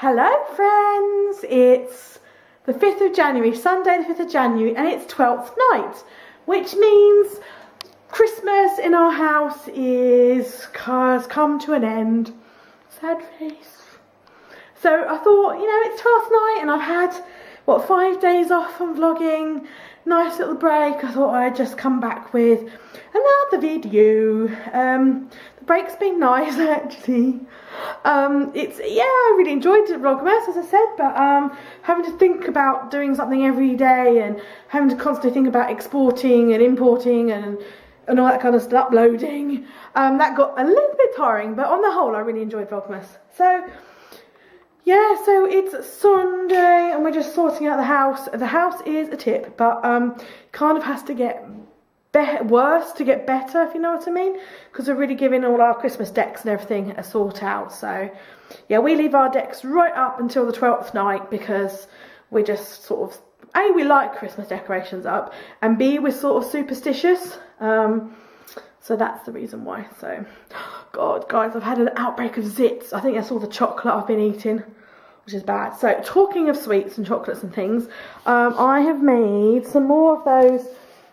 Hello friends, it's the 5th of January, Sunday the 5th of January, and it's 12th night, which means Christmas in our house has come to an end. Sad face. So I thought, it's 12th night and I've had, 5 days off from vlogging, nice little break. I thought I'd just come back with another video. The break's been nice actually. I really enjoyed the Vlogmas, as I said, but having to think about doing something every day and having to constantly think about exporting and importing and all that kind of stuff, uploading, that got a little bit tiring, but on the whole I really enjoyed Vlogmas. So yeah, so it's Sunday and we're just sorting out the house. The house is a tip, but kind of has to get worse to get better, if you know what I mean, because we're really giving all our Christmas decks and everything a sort out. So yeah, we leave our decks right up until the 12th night because we're just sort of, A, we like Christmas decorations up, and B, we're sort of superstitious. So that's the reason why. So, God, guys, I've had an outbreak of zits. I think that's all the chocolate I've been eating, which is bad. So, talking of sweets and chocolates and things, I have made some more of those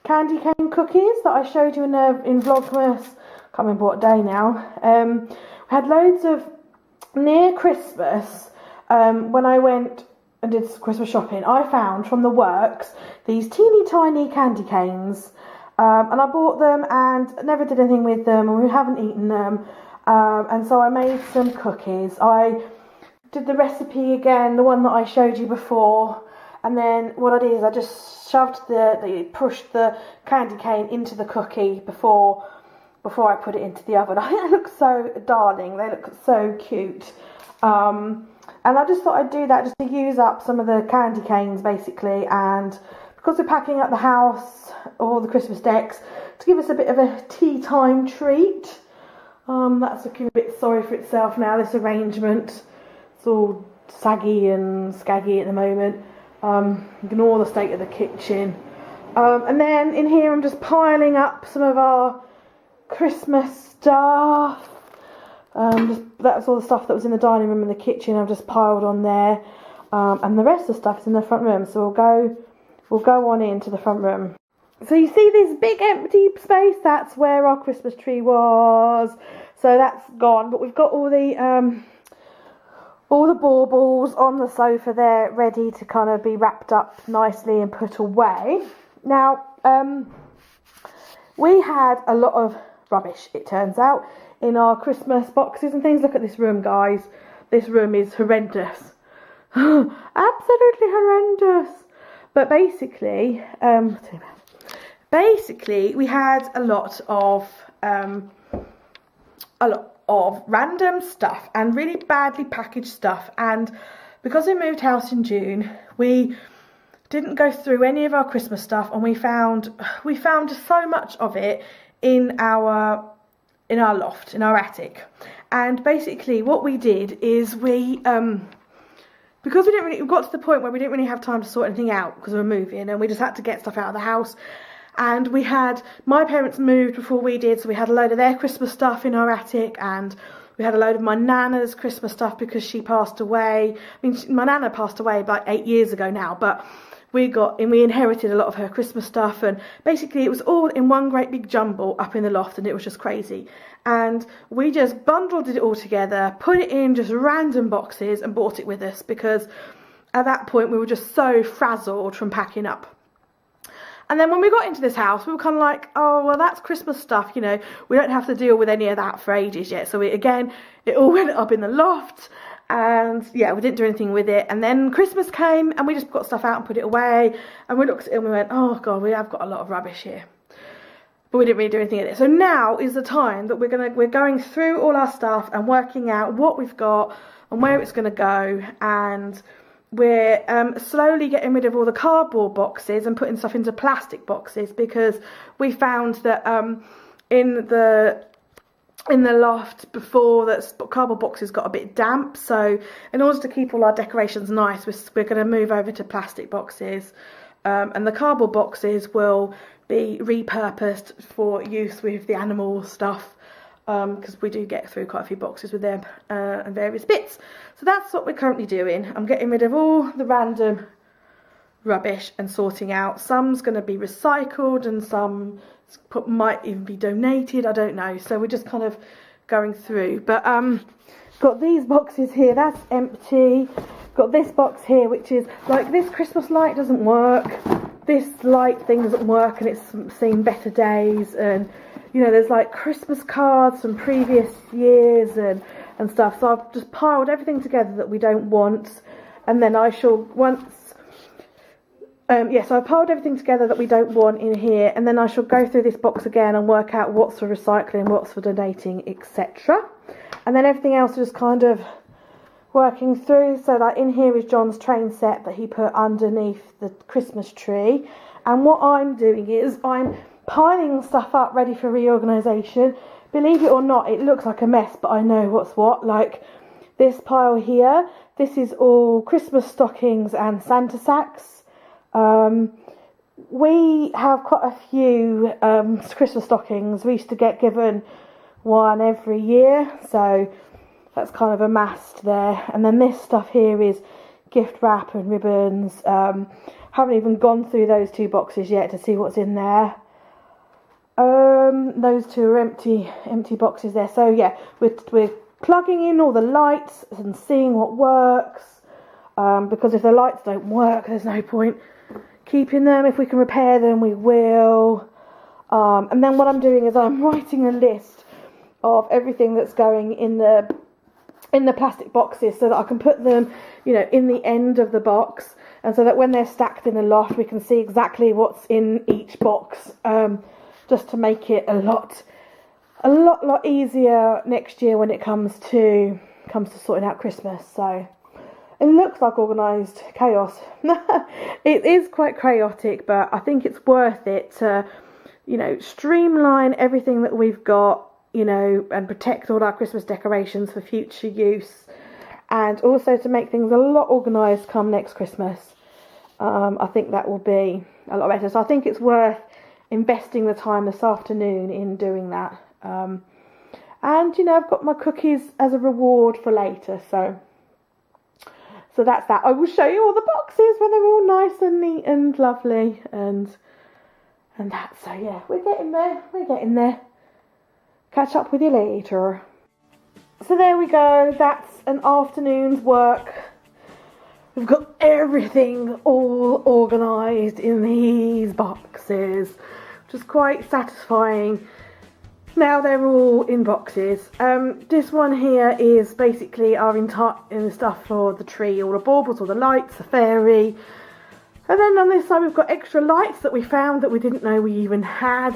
candy cane cookies that I showed you in Vlogmas. Can't remember what day now. We had loads of, near Christmas, when I went and did Christmas shopping, I found from the works these teeny tiny candy canes. And I bought them and never did anything with them, and we haven't eaten them. And so I made some cookies. I did the recipe again, the one that I showed you before. And then what I did is I just pushed the candy cane into the cookie before I put it into the oven. I think they look so darling. They look so cute. And I just thought I'd do that just to use up some of the candy canes basically, and because we're packing up the house, all the Christmas decks, to give us a bit of a tea time treat. That's looking a bit sorry for itself now, this arrangement. It's all saggy and scaggy at the moment. Ignore the state of the kitchen. And then in here I'm just piling up some of our Christmas stuff. That's all the stuff that was in the dining room and the kitchen. I've just piled on there. And the rest of the stuff is in the front room. So we'll go on into the front room. So you see this big empty space? That's where our Christmas tree was. So that's gone. But we've got all the baubles on the sofa there, ready to kind of be wrapped up nicely and put away. Now, we had a lot of rubbish, it turns out, in our Christmas boxes and things. Look at this room, guys. This room is horrendous. Absolutely horrendous. But basically, we had a lot of random stuff and really badly packaged stuff. And because we moved house in June, we didn't go through any of our Christmas stuff, and we found so much of it in our loft, in our attic. And basically, what we did is because we got to the point where we didn't really have time to sort anything out because we were moving, and we just had to get stuff out of the house. And my parents moved before we did, so we had a load of their Christmas stuff in our attic, and we had a load of my Nana's Christmas stuff because she passed away. I mean, my Nana passed away about 8 years ago now, but we inherited a lot of her Christmas stuff, and basically it was all in one great big jumble up in the loft, and it was just crazy. And we just bundled it all together, put it in just random boxes and brought it with us, because at that point we were just so frazzled from packing up. And then when we got into this house, we were kind of like, oh, well, that's Christmas stuff, we don't have to deal with any of that for ages yet. So it all went up in the loft, and yeah, we didn't do anything with it. And then Christmas came and we just got stuff out and put it away, and we looked at it and we went, oh God, we have got a lot of rubbish here. But we didn't really do anything with it. So now is the time that we're going through all our stuff and working out what we've got and where it's going to go, and we're slowly getting rid of all the cardboard boxes and putting stuff into plastic boxes, because we found that in the loft before, that cardboard boxes got a bit damp. So in order to keep all our decorations nice, we're going to move over to plastic boxes, and the cardboard boxes will be repurposed for use with the animal stuff. because we do get through quite a few boxes with them and various bits. So that's what we're currently doing. I'm getting rid of all the random rubbish and sorting out. Some's going to be recycled and some might even be donated, I don't know. So we're just kind of going through. But got these boxes here, that's empty. Got this box here, which is like, this Christmas light doesn't work. This light thing doesn't work, and it's seen better days. And you know, there's like Christmas cards from previous years and stuff. So I've just piled everything together that we don't want, and then I shall so I piled everything together that we don't want in here, and then I shall go through this box again and work out what's for recycling, what's for donating, etc. And then everything else is just kind of working through. So that in here is John's train set that he put underneath the Christmas tree. And what I'm doing is I'm piling stuff up ready for reorganisation. Believe it or not, it looks like a mess, but I know what's what. Like this pile here, this is all Christmas stockings and Santa sacks. We have quite a few Christmas stockings. We used to get given one every year, so that's kind of amassed there. And then this stuff here is gift wrap and ribbons. Haven't even gone through those two boxes yet to see what's in there. Those two are empty boxes there. So yeah, we're plugging in all the lights and seeing what works. Because if the lights don't work, there's no point keeping them. If we can repair them, we will. And then what I'm doing is I'm writing a list of everything that's going in the plastic boxes, so that I can put them, you know, in the end of the box, and so that when they're stacked in the loft, we can see exactly what's in each box. Just to make it a lot easier next year when it comes to sorting out Christmas. So it looks like organised chaos. It is quite chaotic, but I think it's worth it to, you know, streamline everything that we've got, you know, and protect all our Christmas decorations for future use, and also to make things a lot organised come next Christmas. I think that will be a lot better. So I think it's worth investing the time this afternoon in doing that. And you know, I've got my cookies as a reward for later, so that's that. I will show you all the boxes when they're all nice and neat and lovely and that. So yeah, we're getting there. Catch up with you later. So there we go, that's an afternoon's work. We've got everything all organised in these boxes, which is quite satisfying. Now they're all in boxes. This one here is basically our entire stuff for the tree, all the baubles, all the lights, the fairy. And then on this side we've got extra lights that we found that we didn't know we even had.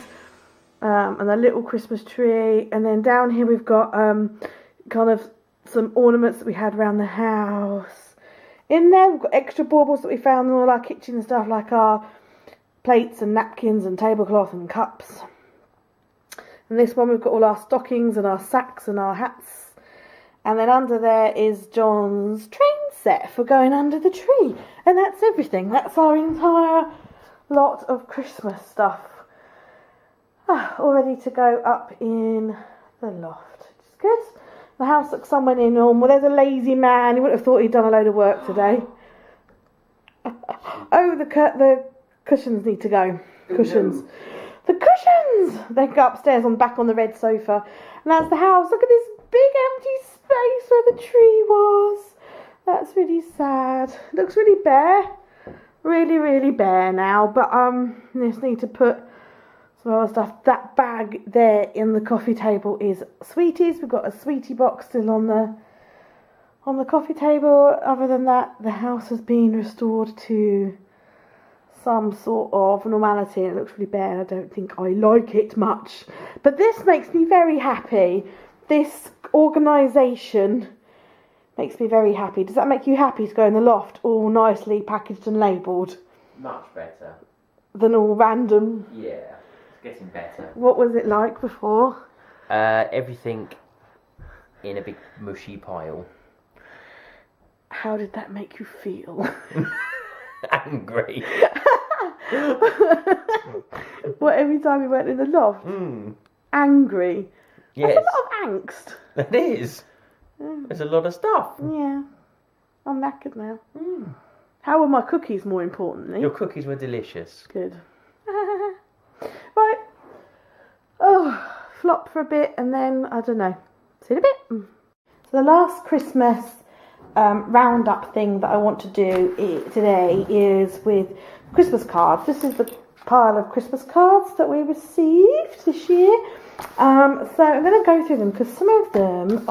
And a little Christmas tree. And then down here we've got kind of some ornaments that we had around the house. In there we've got extra baubles that we found in all our kitchen stuff, like our plates and napkins and tablecloth and cups. And this one we've got all our stockings and our sacks and our hats. And then under there is John's train set for going under the tree. And that's everything. That's our entire lot of Christmas stuff. All ready to go up in the loft. Which is good. The house looks somewhere near normal. There's a lazy man. He wouldn't have thought he'd done a load of work today. Oh, the cushions need to go. Cushions. The cushions! They go upstairs back on the red sofa. And that's the house. Look at this big empty space where the tree was. That's really sad. It looks really bare. Really, really bare now. But just need to put some other stuff. That bag there in the coffee table is sweeties. We've got a sweetie box still on the coffee table. Other than that, the house has been restored to some sort of normality. It looks really bare. I don't think I like it much, but this makes me very happy. This organisation makes me very happy. Does that make you happy to go in the loft all nicely packaged and labelled? Much better than all random. Yeah, it's getting better. What was it like before? Everything in a big mushy pile. How did that make you feel? Angry. What, every time you went in the loft? Angry. Yes. That's a lot of angst. It is. There's a lot of stuff. Yeah. I'm knackered now. How were my cookies, more importantly? Your cookies were delicious. Good. Right. Oh, flop for a bit and then, I don't know. See you in a bit. So the last Christmas roundup thing that I want to do today is with Christmas cards. This is the pile of Christmas cards that we received this year. So I'm going to go through them because some of them,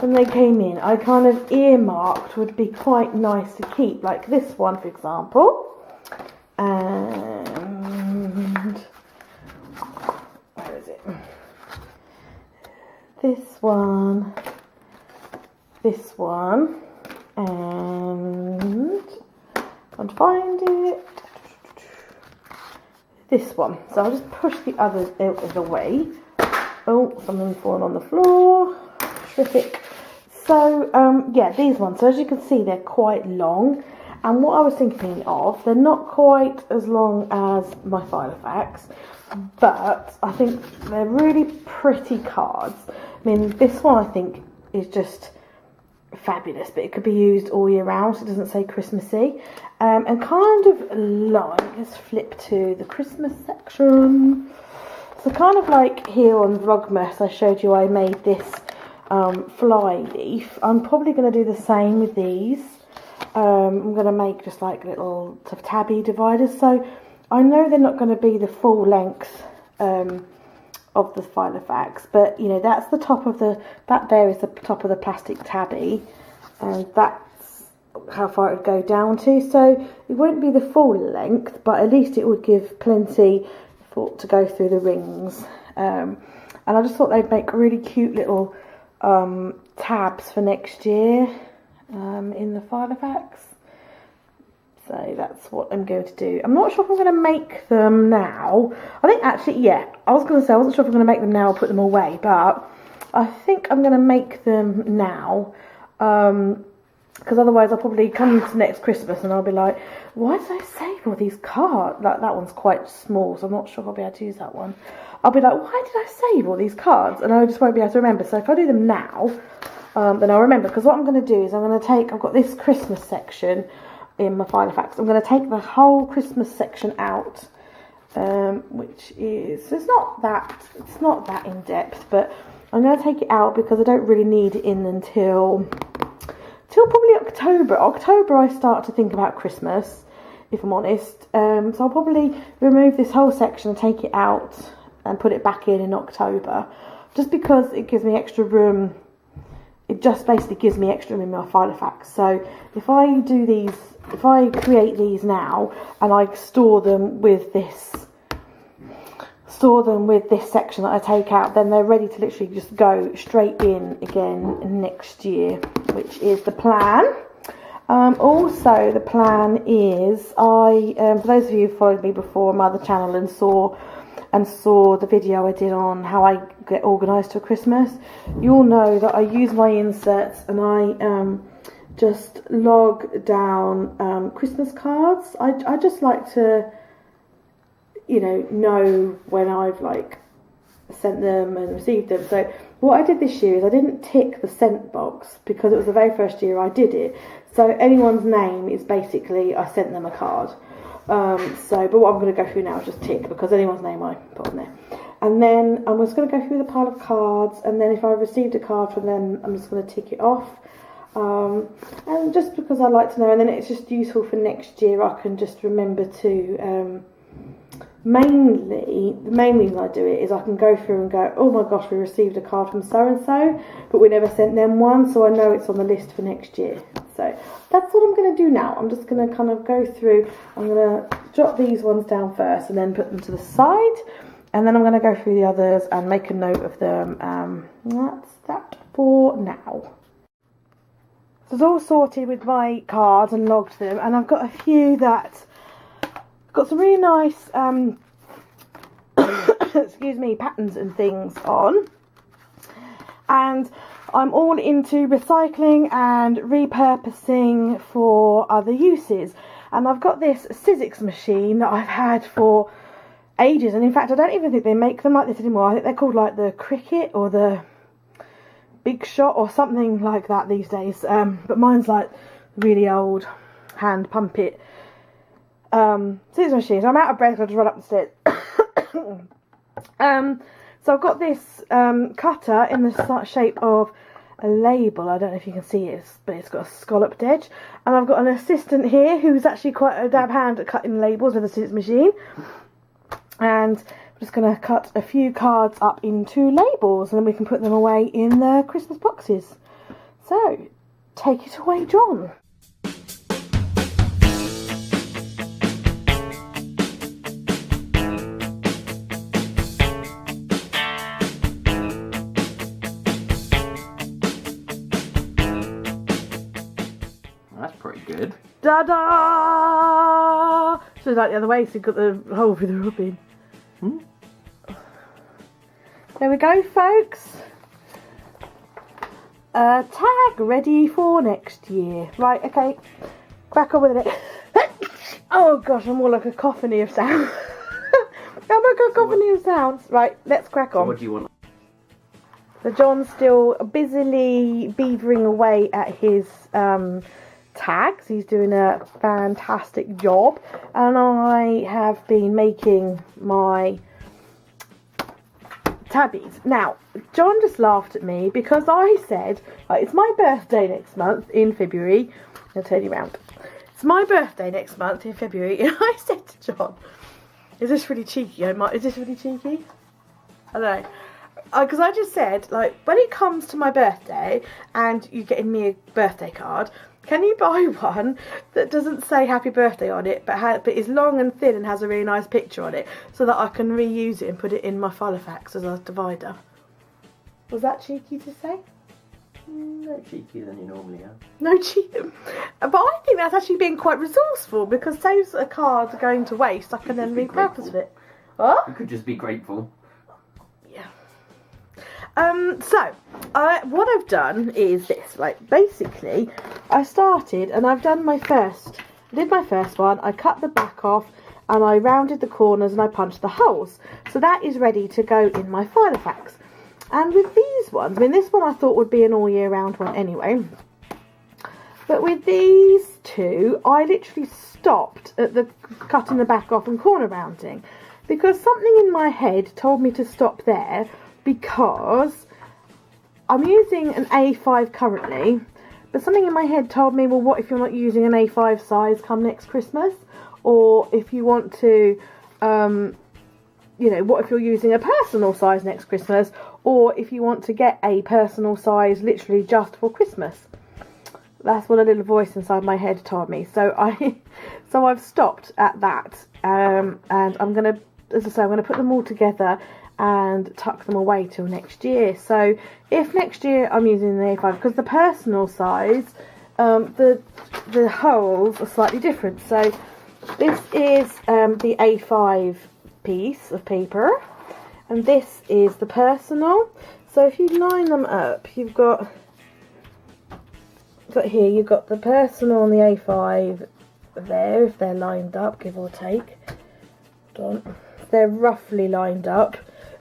when they came in, I kind of earmarked would be quite nice to keep. Like this one, for example. And where is it? This one, and can't find it. This one. So I'll just push the others out of the way. Oh, something's fallen on the floor. Terrific. So, yeah, these ones. So as you can see, they're quite long. And what I was thinking of, they're not quite as long as my Filofax, but I think they're really pretty cards. I mean, this one I think is just fabulous, but it could be used all year round, so it doesn't say Christmassy. And kind of like, let's flip to the Christmas section. So kind of like here on Vlogmas, I showed you I made this fly leaf. I'm probably going to do the same with these. I'm going to make just like little tabby dividers. So I know they're not going to be the full length of the Filofax, but you know, that's the top of that there is the top of the plastic tabby, and that's how far it would go down to. So it won't be the full length, but at least it would give plenty to go through the rings. And I just thought they'd make really cute little tabs for next year in the Filofax. So that's what I'm going to do. I'm not sure if I'm going to make them now. I think actually, yeah, I was going to say I wasn't sure if I'm going to make them now or put them away, but I think I'm going to make them now. Because otherwise I'll probably come to next Christmas and I'll be like, why did I save all these cards? That one's quite small, so I'm not sure if I'll be able to use that one. I'll be like, why did I save all these cards? And I just won't be able to remember. So if I do them now, then I'll remember. Because what I'm going to do is I've got this Christmas section in my Filofax. I'm going to take the whole Christmas section out, which is, it's not that in depth, but I'm going to take it out because I don't really need it in until probably October. October I start to think about Christmas, if I'm honest. So I'll probably remove this whole section and take it out and put it back in October, just because it gives me extra room. It just basically gives me extra room in my Filofax. So if I do these, if I create these now and I store them with this section that I take out, then they're ready to literally just go straight in again next year, which is the plan. Also, the plan is for those of you who followed me before on my other channel and saw the video I did on how I get organised for Christmas, you'll know that I use my inserts and I just log down Christmas cards. I just like to, know when I've sent them and received them. So what I did this year is I didn't tick the sent box because it was the very first year I did it. So anyone's name is basically I sent them a card. But what I'm going to go through now is just tick, because anyone's name I put on there. And then I'm just going to go through the pile of cards, and then if I received a card from them, I'm just going to tick it off. And just because I like to know, and then it's just useful for next year, I can just remember to, the main reason I do it is I can go through and go, oh my gosh, we received a card from so-and-so, but we never sent them one, so I know it's on the list for next year. So that's what I'm going to do now. I'm just going to kind of go through, I'm going to jot these ones down first and then put them to the side, and then I'm going to go through the others and make a note of them. That's that for now. So it's all sorted with my cards and logged them, and I've got a few that got some really nice excuse me, patterns and things on, and I'm all into recycling and repurposing for other uses. And I've got this Sizzix machine that I've had for ages, and in fact I don't even think they make them like this anymore. I think they're called like the Cricket or the Big Shot or something like that these days, but mine's like really old hand pump it scissors machine. So I'm out of breath, so I just run up the stairs. So I've got this cutter in the shape of a label. I don't know if you can see it, but it's got a scalloped edge. And I've got an assistant here who's actually quite a dab hand at cutting labels with a scissors machine. And I'm just going to cut a few cards up into labels, and then we can put them away in the Christmas boxes. So, take it away, John. That's pretty good. Da-da! So like the other way, so you've got the hole for the rubbing. There we go, folks. Tag ready for next year. Right, okay. Crack on with it. Oh gosh, I'm more like a cacophony of sounds. I'm a cacophony of sounds. Right, let's crack on. So what do you want? So John's still busily beavering away at his tags. He's doing a fantastic job, and I have been making my tabbies. Now, John just laughed at me because I said, it's my birthday next month in February. I'll turn you around. It's my birthday next month in February, and I said to John, is this really cheeky? Is this really cheeky? I don't know. Because I just said, like, when it comes to my birthday and you're getting me a birthday card, can you buy one that doesn't say happy birthday on it, but is long and thin and has a really nice picture on it, so that I can reuse it and put it in my Filofax as a divider? Was that cheeky to say? No cheekier than you normally are. No cheeky. But I think that's actually being quite resourceful, because saves a card going to waste, I can then repurpose it. What? You could just be grateful. What I've done is this, like, basically, I started and I've done I did my first one, I cut the back off and I rounded the corners and I punched the holes. So that is ready to go in my Filofax. And with these ones, I mean, this one I thought would be an all year round one anyway. But with these two, I literally stopped at the cutting the back off and corner rounding. Because something in my head told me to stop there, because I'm using an A5 currently, but something in my head told me, well, what if you're not using an A5 size come next Christmas? Or if you want to, what if you're using a personal size next Christmas? Or if you want to get a personal size literally just for Christmas? That's what a little voice inside my head told me. So I've stopped at that, and I'm going to, as I say, I'm going to put them all together and tuck them away till next year. So if next year I'm using the A5, because the personal size, the holes are slightly different. So this is the A5 piece of paper, and this is the personal. So if you line them up, you've got here, you've got the personal and the A5 there, if they're lined up, give or take. Hold on. They're roughly lined up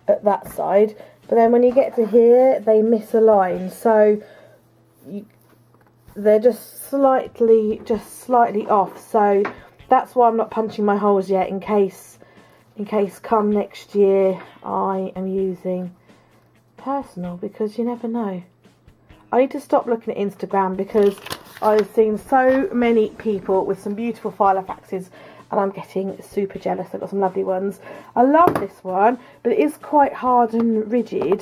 at that side, but then when you get to here they misalign, so they're just slightly off. So that's why I'm not punching my holes yet, in case come next year I am using personal, because you never know. I need to stop looking at Instagram, because I've seen so many people with some beautiful Filofaxes and I'm getting super jealous. I've got some lovely ones. I love this one, but it is quite hard and rigid.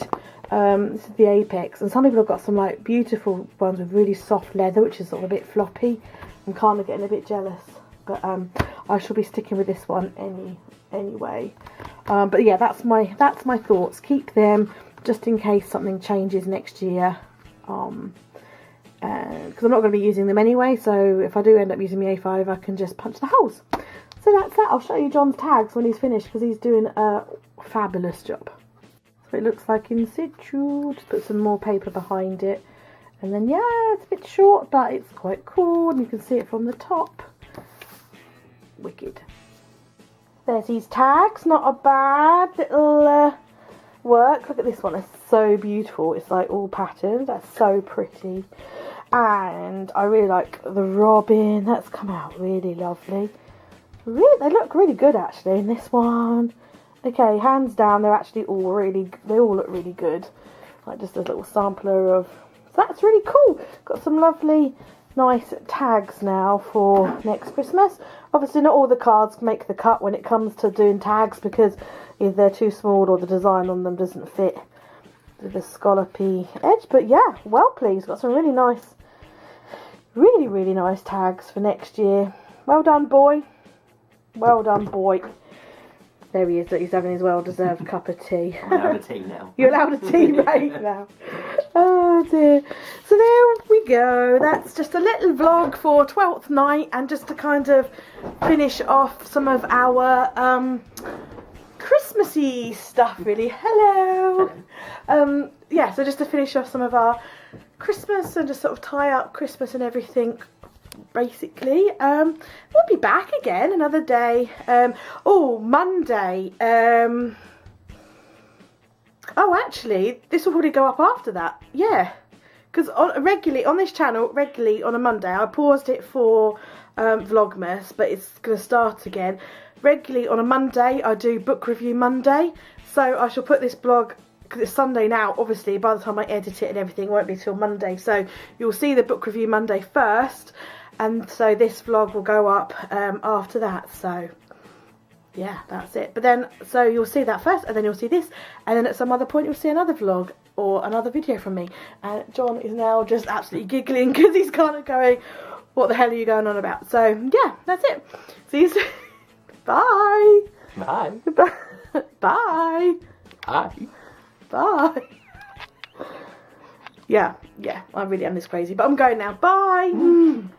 This is the Apex, and some people have got some like beautiful ones with really soft leather, which is sort of a bit floppy. I'm kind of getting a bit jealous, but I shall be sticking with this one anyway. But yeah, that's my thoughts. Keep them just in case something changes next year. Because I'm not going to be using them anyway, so if I do end up using the A5, I can just punch the holes. So that's that. I'll show you John's tags when he's finished, because he's doing a fabulous job. So it looks like in situ. Just put some more paper behind it, and then yeah, it's a bit short, but it's quite cool, and you can see it from the top. Wicked. There's these tags, not a bad little work. Look at this one, it's so beautiful. It's like all patterned, that's so pretty. And I really like the robin, that's come out really lovely. Really, they look really good actually in this one. Okay, hands down, they all look really good. Like just a little sampler of, so that's really cool. Got some lovely nice tags now for next Christmas. Obviously not all the cards make the cut when it comes to doing tags because either they're too small or the design on them doesn't fit with the scallopy edge, but yeah, well pleased. Got some really nice, really nice tags for next year. Well done, boy. Well done, boy. There he is, he's having his well-deserved cup of tea. I'm allowed a tea now. You're allowed a tea break now. Oh dear. So there we go. That's just a little vlog for 12th night, and just to kind of finish off some of our Christmassy stuff really. Hello. Yeah, so just to finish off some of our Christmas and just sort of tie up Christmas and everything. Basically, we'll be back again another day. Monday. Actually, this will probably go up after that. Yeah, because regularly on this channel, on a Monday, I paused it for Vlogmas, but it's going to start again. Regularly on a Monday, I do Book Review Monday, so I shall put this blog, because it's Sunday now, obviously, by the time I edit it and everything, it won't be till Monday. So you'll see the Book Review Monday first, and so this vlog will go up after that. So yeah, that's it. But then, so you'll see that first, and then you'll see this, and then at some other point you'll see another vlog or another video from me. And John is now just absolutely giggling because he's kind of going, what the hell are you going on about? So yeah, that's it. See you soon. Bye. Bye. Bye. Bye. Bye. Yeah, I really am this crazy, but I'm going now. Bye.